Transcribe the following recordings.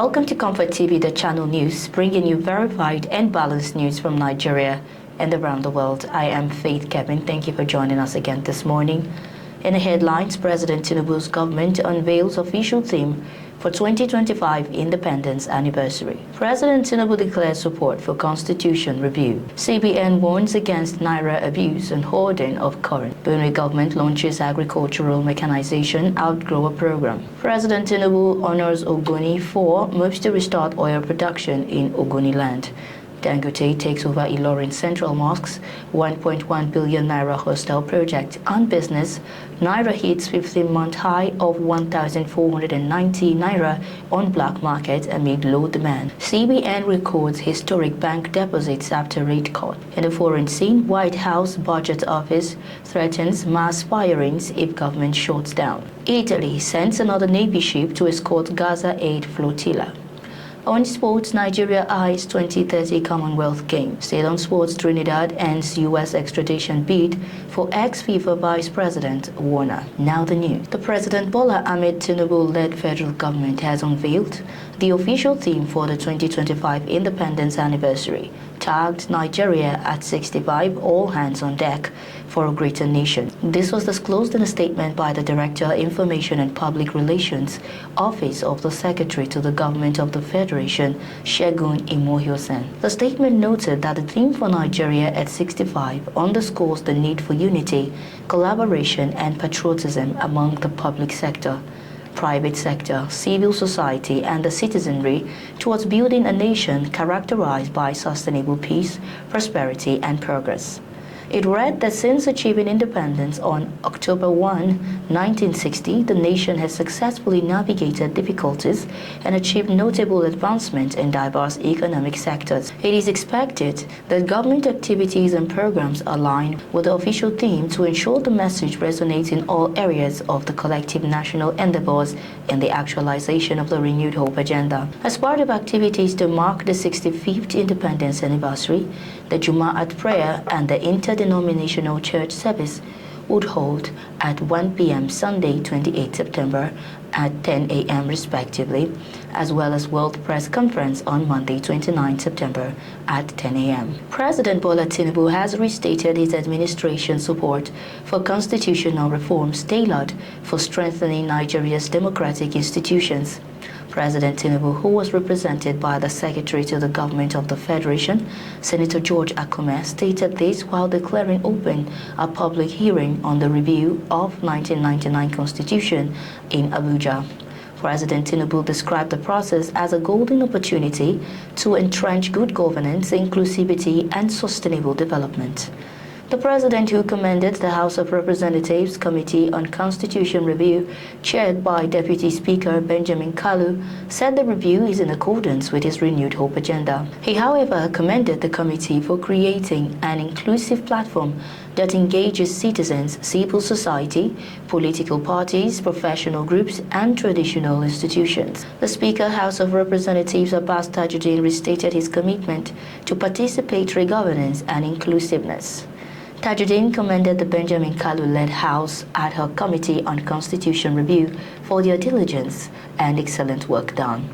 Welcome to ComfortTV.channel news, bringing you verified and balanced news from Nigeria and around the world. I am Faith Kevin. Thank you for joining us again this morning. In the headlines, President Tinubu's government unveils official theme for 2025 Independence Anniversary. President Tinubu declares support for Constitution review. CBN warns against Naira abuse and hoarding of current. Benue government launches agricultural mechanization outgrower program. President Tinubu honors Ogoni for moves to restart oil production in Ogoni land. Dangote takes over Ilorin Central Mosque's 1.1 billion Naira hostel project. On business, Naira hits 15-month high of 1,490 Naira on black market amid low demand. CBN records historic bank deposits after rate cut. In the foreign scene, White House Budget Office threatens mass firings if government shuts down. Italy sends another Navy ship to escort Gaza aid flotilla. On sports, Nigeria eyes 2030 Commonwealth Games. State on sports, Trinidad ends U.S. extradition bid for ex-FIFA Vice President Warner. Now the news. The President Bola Ahmed Tinubu-led federal government has unveiled the official theme for the 2025 Independence Anniversary, tagged Nigeria at 65, all hands on deck for a greater nation. This was disclosed in a statement by the Director, Information and Public Relations, Office of the Secretary to the Government of the Federation, Segun Imohiosen. The statement noted that the theme for Nigeria at 65 underscores the need for unity, collaboration and patriotism among the public sector, private sector, civil society and the citizenry towards building a nation characterized by sustainable peace, prosperity and progress. It read that since achieving independence on October 1, 1960, the nation has successfully navigated difficulties and achieved notable advancement in diverse economic sectors. It is expected that government activities and programs align with the official theme to ensure the message resonates in all areas of the collective national endeavors in the actualization of the renewed hope agenda. As part of activities to mark the 65th independence anniversary, the Jum'at prayer and the interdenominational church service would hold at 1 p.m. Sunday, 28 September at 10 a.m. respectively, as well as World Press Conference on Monday, 29 September at 10 a.m. President Bola Tinubu has restated his administration's support for constitutional reforms tailored for strengthening Nigeria's democratic institutions. President Tinubu, who was represented by the Secretary to the Government of the Federation, Senator George Akume, stated this while declaring open a public hearing on the review of 1999 Constitution in Abuja. President Tinubu described the process as a golden opportunity to entrench good governance, inclusivity, and sustainable development. The President, who commended the House of Representatives Committee on Constitution Review, chaired by Deputy Speaker Benjamin Kalu, said the review is in accordance with his renewed hope agenda. He, however, commended the committee for creating an inclusive platform that engages citizens, civil society, political parties, professional groups, and traditional institutions. The Speaker, House of Representatives Abbas Tajuddin, restated his commitment to participatory governance and inclusiveness. Tajuddin commended the Benjamin Kalu-led House Ad Hoc Committee on Constitution Review for their diligence and excellent work done.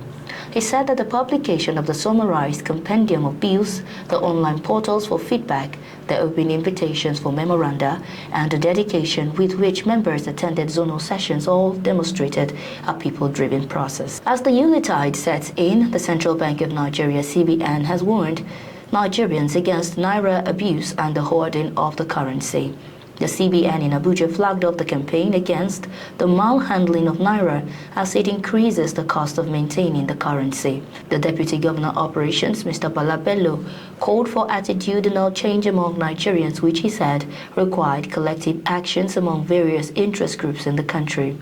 He said that the publication of the summarized compendium of bills, the online portals for feedback, the open invitations for memoranda, and the dedication with which members attended zonal sessions all demonstrated a people-driven process. As the Yuletide sets in, the Central Bank of Nigeria, CBN, has warned Nigerians against Naira abuse and the hoarding of the currency. The CBN in Abuja flagged off the campaign against the malhandling of Naira as it increases the cost of maintaining the currency. The Deputy Governor Operations, Mr. Bala Bello, called for attitudinal change among Nigerians, which he said required collective actions among various interest groups in the country.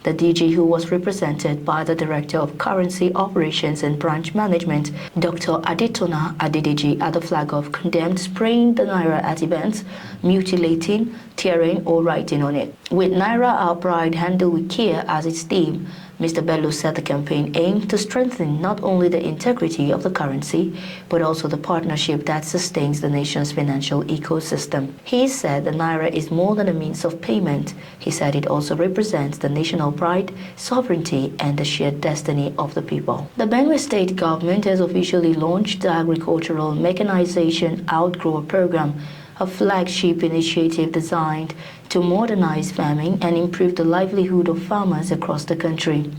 The DG, who was represented by the Director of Currency Operations and Branch Management, Dr. Adetona Adedeji, at the flag off, condemned spraying the Naira at events, mutilating, tearing or writing on it. With Naira Our Pride handled with care as its theme, Mr. Bello said the campaign aimed to strengthen not only the integrity of the currency, but also the partnership that sustains the nation's financial ecosystem. He said the Naira is more than a means of payment. He said it also represents the national pride, sovereignty, and the shared destiny of the people. The Benue State government has officially launched the Agricultural Mechanization Outgrower Program, a flagship initiative designed to modernize farming and improve the livelihood of farmers across the country.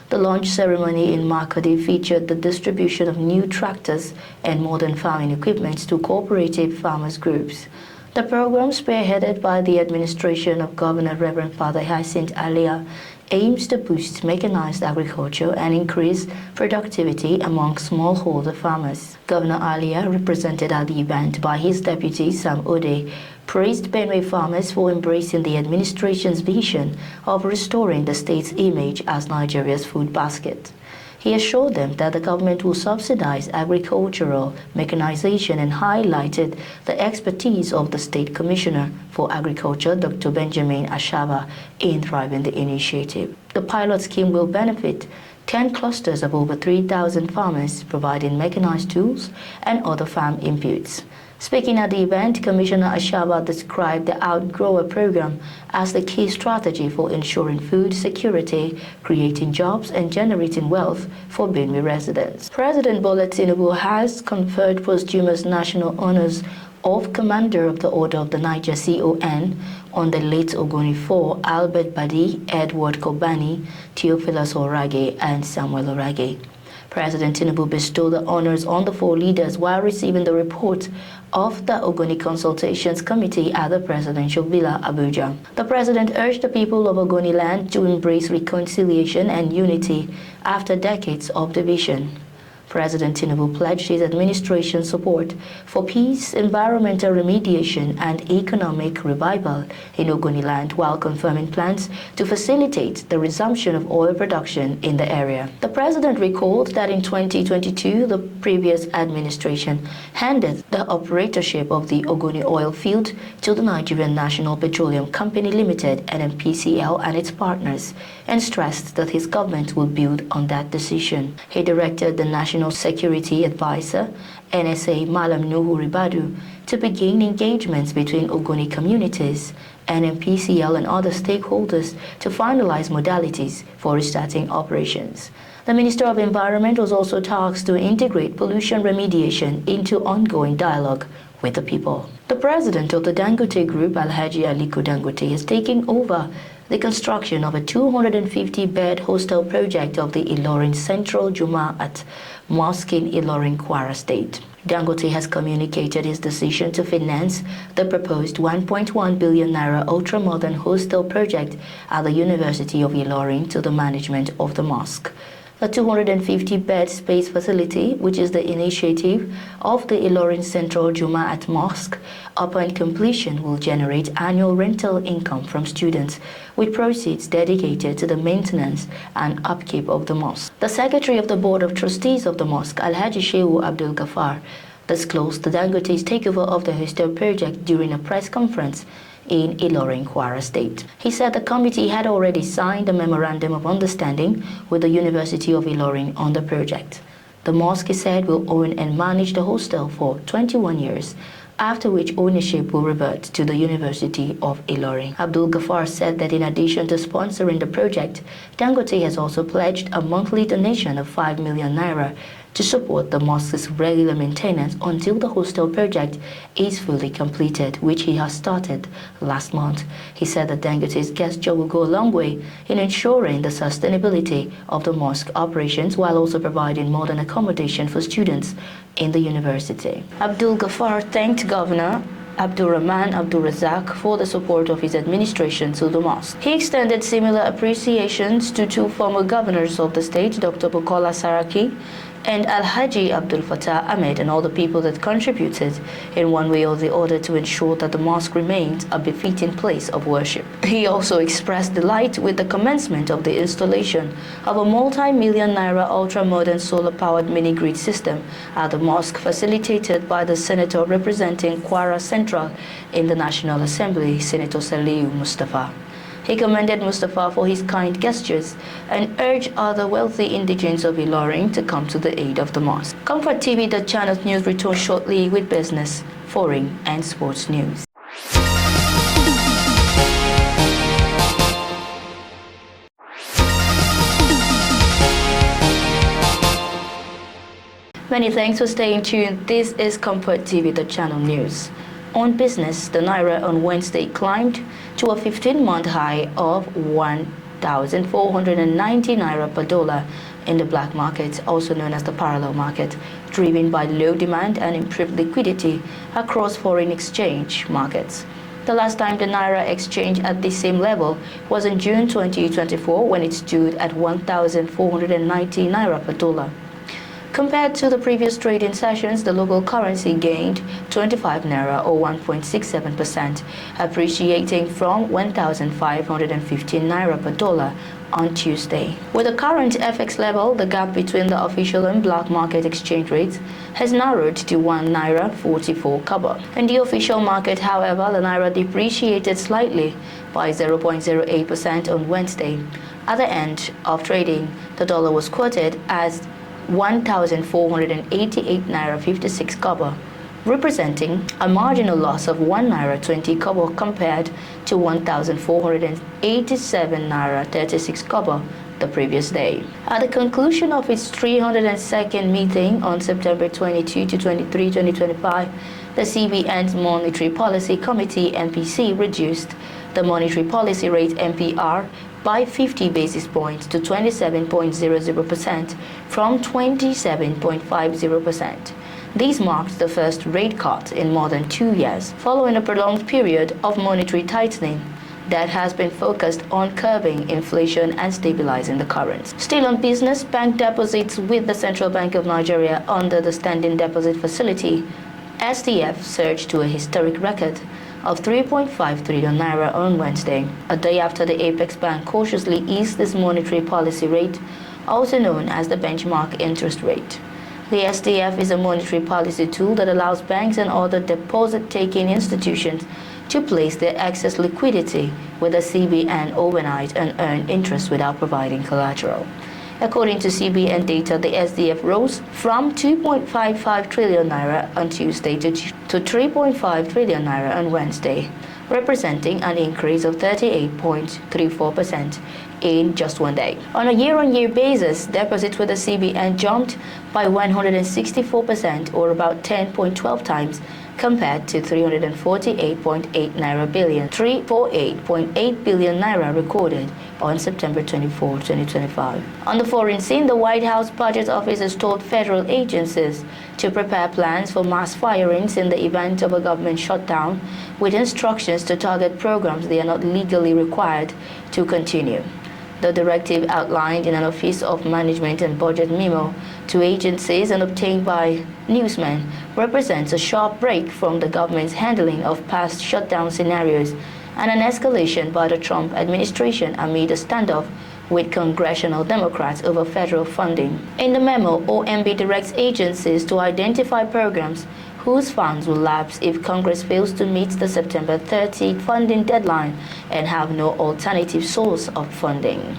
The launch ceremony in Makadi featured the distribution of new tractors and modern farming equipment to cooperative farmers groups. The program, spearheaded by the administration of Governor Reverend Father Hyacinth Alia, aims to boost mechanized agriculture and increase productivity among smallholder farmers. Governor Alia, represented at the event by his deputy Sam Ode, praised Benue farmers for embracing the administration's vision of restoring the state's image as Nigeria's food basket. He assured them that the government will subsidize agricultural mechanization and highlighted the expertise of the State Commissioner for Agriculture, Dr. Benjamin Ashaba, in driving the initiative. The pilot scheme will benefit 10 clusters of over 3,000 farmers, providing mechanized tools and other farm inputs. Speaking at the event, Commissioner Ashaba described the Outgrower program as the key strategy for ensuring food security, creating jobs, and generating wealth for Benue residents. President Bola Tinubu has conferred posthumous national honors of Commander of the Order of the Niger CON on the late Ogoni IV, Albert Badi, Edward Kobani, Theophilus Orage, and Samuel Orage. President Tinubu bestowed the honors on the four leaders while receiving the report of the Ogoni Consultations Committee at the Presidential Villa, Abuja. The President urged the people of Ogoni land to embrace reconciliation and unity after decades of division. President Tinubu pledged his administration's support for peace, environmental remediation, and economic revival in Ogoniland while confirming plans to facilitate the resumption of oil production in the area. The president recalled that in 2022, the previous administration handed the operatorship of the Ogoni oil field to the Nigerian National Petroleum Company Limited, NNPCL, and its partners, and stressed that his government will build on that decision. He directed the National Security Advisor, NSA Malam Nuhu Ribadu, to begin engagements between Ogoni communities, NNPCL, and other stakeholders to finalize modalities for restarting operations. The Minister of Environment was also tasked to integrate pollution remediation into ongoing dialogue with the people. The president of the Dangote Group, Alhaji Aliko Dangote, is taking over the construction of a 250-bed hostel project of the Ilorin Central Jumaat Mosque in Ilorin, Kwara State. Dangote has communicated his decision to finance the proposed 1.1 billion naira ultra-modern hostel project at the University of Ilorin to the management of the mosque. The 250-bed space facility, which is the initiative of the Ilorin Central Jumaat Mosque, upon completion will generate annual rental income from students, with proceeds dedicated to the maintenance and upkeep of the mosque. The Secretary of the Board of Trustees of the mosque, Alhaji Shehu Abdul Ghaffar, disclosed the Dangote's takeover of the hostel project during a press conference in Ilorin, Kwara State. He said the committee had already signed a memorandum of understanding with the University of Ilorin on the project. The mosque, he said, will own and manage the hostel for 21 years, after which ownership will revert to the University of Ilorin. Abdul Ghaffar said that in addition to sponsoring the project, Dangote has also pledged a monthly donation of 5 million naira to support the mosque's regular maintenance until the hostel project is fully completed, which he has started last month. He said that Dangote's gesture will go a long way in ensuring the sustainability of the mosque operations while also providing modern accommodation for students in the university. Abdul Ghaffar thanked Governor Abdurrahman Abdulrazak for the support of his administration to the mosque. He extended similar appreciations to two former governors of the state, Dr. Bukola Saraki and Alhaji Abdul Fattah Ahmed, and all the people that contributed in one way or the other to ensure that the mosque remained a befitting place of worship. He also expressed delight with the commencement of the installation of a multi-million naira ultra-modern solar-powered mini-grid system at the mosque, facilitated by the senator representing Kwara Central in the National Assembly, Senator Saliu Mustafa. He commended Mustafa for his kind gestures and urged other wealthy indigents of Ilorin to come to the aid of the mosque. ComfortTV.channel news returns shortly with business, foreign and sports news. Many thanks for staying tuned. This is ComfortTV.channel news. On business, the Naira on Wednesday climbed to a 15-month high of 1,490 Naira per dollar in the black market, also known as the parallel market, driven by low demand and improved liquidity across foreign exchange markets. The last time the Naira exchanged at the same level was in June 2024, when it stood at 1,490 Naira per dollar. Compared to the previous trading sessions, the local currency gained 25 Naira or 1.67%, appreciating from 1,515 Naira per dollar on Tuesday. With the current FX level, the gap between the official and black market exchange rates has narrowed to 1 Naira 44 kobo. In the official market, however, the Naira depreciated slightly by 0.08% on Wednesday. At the end of trading, the dollar was quoted as 1,488 Naira 56 kobo, representing a marginal loss of 1 Naira 20 kobo compared to 1,487 Naira 36 kobo the previous day. At the conclusion of its 302nd meeting on September 22 to 23, 2025, the CBN's Monetary Policy Committee (MPC) reduced the monetary policy rate (MPR) by 50 basis points to 27.00% from 27.50%. This marks the first rate cut in more than 2 years, following a prolonged period of monetary tightening that has been focused on curbing inflation and stabilizing the currency. Still on business, bank deposits with the Central Bank of Nigeria under the Standing Deposit Facility (SDF) surged to a historic record of 3.5 trillion Naira on Wednesday, a day after the Apex Bank cautiously eased its monetary policy rate, also known as the benchmark interest rate. The SDF is a monetary policy tool that allows banks and other deposit-taking institutions to place their excess liquidity with the CBN overnight and earn interest without providing collateral. According to CBN data, the SDF rose from 2.55 trillion Naira on Tuesday to 3.5 trillion Naira on Wednesday, representing an increase of 38.34% in just 1 day. On a year-on-year basis, deposits with the CBN jumped by 164%, or about 10.12 times, compared to 348.8 billion Naira recorded on September 24, 2025. On the foreign scene, the White House Budget Office has told federal agencies to prepare plans for mass firings in the event of a government shutdown, with instructions to target programs they are not legally required to continue. The directive, outlined in an Office of Management and Budget memo to agencies and obtained by newsmen, represents a sharp break from the government's handling of past shutdown scenarios and an escalation by the Trump administration amid a standoff with congressional Democrats over federal funding. In the memo, OMB directs agencies to identify programs whose funds will lapse if Congress fails to meet the September 30 funding deadline and have no alternative source of funding.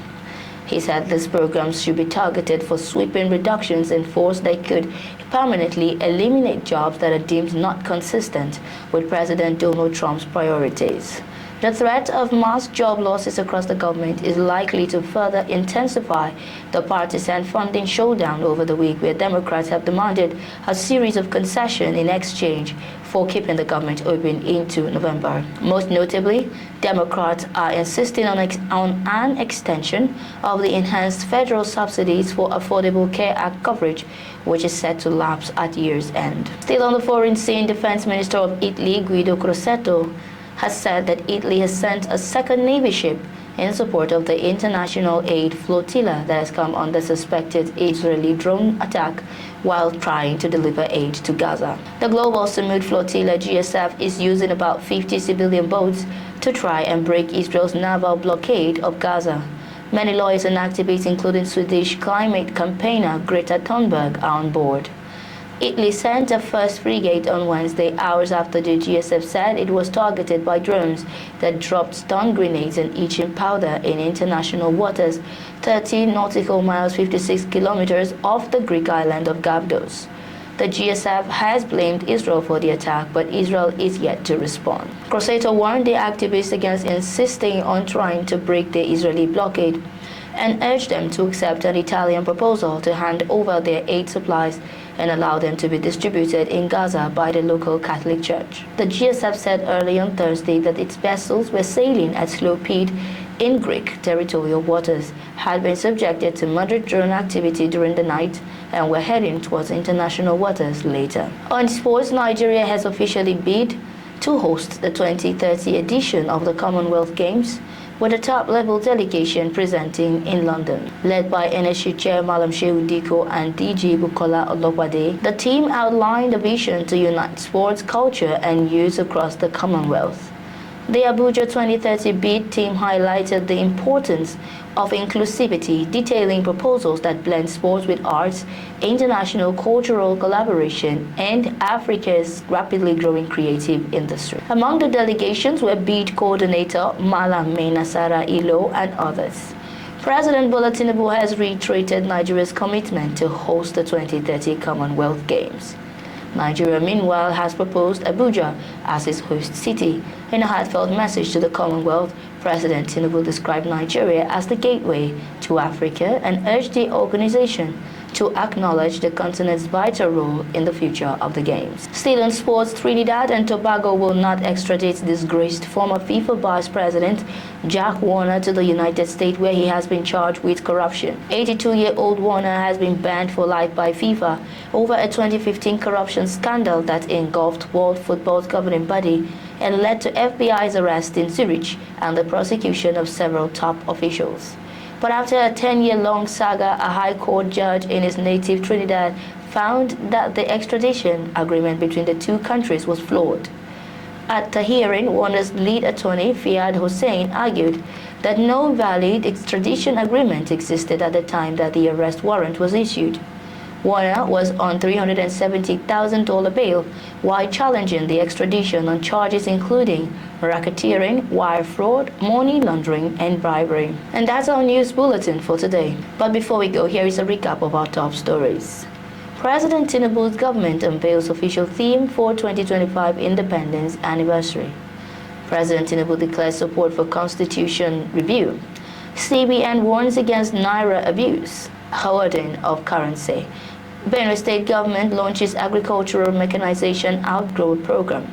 He said these programs should be targeted for sweeping reductions in force that could permanently eliminate jobs that are deemed not consistent with President Donald Trump's priorities. The threat of mass job losses across the government is likely to further intensify the partisan funding showdown over the week, where Democrats have demanded a series of concessions in exchange for keeping the government open into November. Most notably, Democrats are insisting on an extension of the enhanced federal subsidies for Affordable Care Act coverage, which is set to lapse at year's end. Still on the foreign scene, Defense Minister of Italy, Guido Crosetto, has said that Italy has sent a second Navy ship in support of the international aid flotilla that has come under suspected Israeli drone attack while trying to deliver aid to Gaza. The Global Samud Flotilla (GSF) is using about 50 civilian boats to try and break Israel's naval blockade of Gaza. Many lawyers and activists, including Swedish climate campaigner Greta Thunberg, are on board. Italy sent a first frigate on Wednesday, hours after the GSF said it was targeted by drones that dropped stun grenades and etching powder in international waters, 30 nautical miles 56 kilometers off the Greek island of Gavdos. The GSF has blamed Israel for the attack, but Israel is yet to respond. Crossator warned the activists against insisting on trying to break the Israeli blockade and urged them to accept an Italian proposal to hand over their aid supplies and allow them to be distributed in Gaza by the local Catholic Church. The GSF said early on Thursday that its vessels were sailing at slow speed in Greek territorial waters, had been subjected to moderate drone activity during the night, and were heading towards international waters later. On sports, Nigeria has officially bid to host the 2030 edition of the Commonwealth Games, with a top-level delegation presenting in London. Led by NSU Chair Malam Shehu Diko and DG Bukola Olopade, the team outlined a vision to unite sports, culture, and youth across the Commonwealth. The Abuja 2030 bid team highlighted the importance of inclusivity, detailing proposals that blend sports with arts, international cultural collaboration, and Africa's rapidly growing creative industry. Among the delegations were bid coordinator Malam Nasara Ilo and others. President Bola Tinubu has reiterated Nigeria's commitment to host the 2030 Commonwealth Games. Nigeria, meanwhile, has proposed Abuja as its host city. In a heartfelt message to the Commonwealth, President Tinubu described Nigeria as the gateway to Africa and urged the organization to acknowledge the continent's vital role in the future of the Games. Still on sports, Trinidad and Tobago will not extradite disgraced former FIFA Vice President Jack Warner to the United States, where he has been charged with corruption. 82-year-old Warner has been banned for life by FIFA over a 2015 corruption scandal that engulfed World Football's governing body and led to FBI's arrest in Zurich and the prosecution of several top officials. But after a 10-year-long saga, a high court judge in his native Trinidad found that the extradition agreement between the two countries was flawed. At the hearing, Warner's lead attorney, Fiad Hossein, argued that no valid extradition agreement existed at the time that the arrest warrant was issued. Warner was on $370,000 bail while challenging the extradition on charges including racketeering, wire fraud, money laundering, and bribery. And that's our news bulletin for today. But before we go, here is a recap of our top stories. President Tinubu's government unveils official theme for 2025 Independence Anniversary. President Tinubu declares support for Constitution review. CBN warns against Naira abuse. Hoarding of currency. Benue State government launches agricultural mechanization outgrowth program.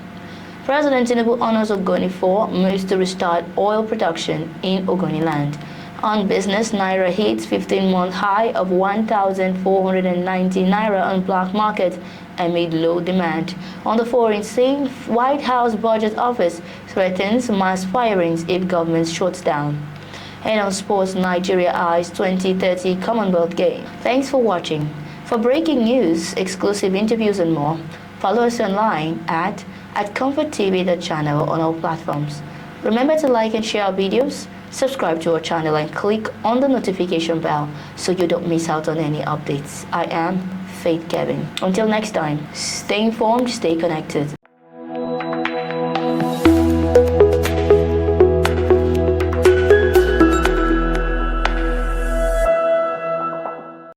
President Tinubu honors Ogoni for moves to restart oil production in Ogoni land. On business, Naira hits 15-month high of 1,490 Naira on black market amid low demand. On the foreign scene, White House Budget Office threatens mass firings if government shuts down. And on sports, Nigeria eyes 2030 Commonwealth Games. Thanks for watching. For breaking news, exclusive interviews and more, follow us online at ComfortTV.channel on all platforms. Remember to like and share our videos, subscribe to our channel and click on the notification bell so you don't miss out on any updates. I am Faith Kevin. Until next time, stay informed, stay connected.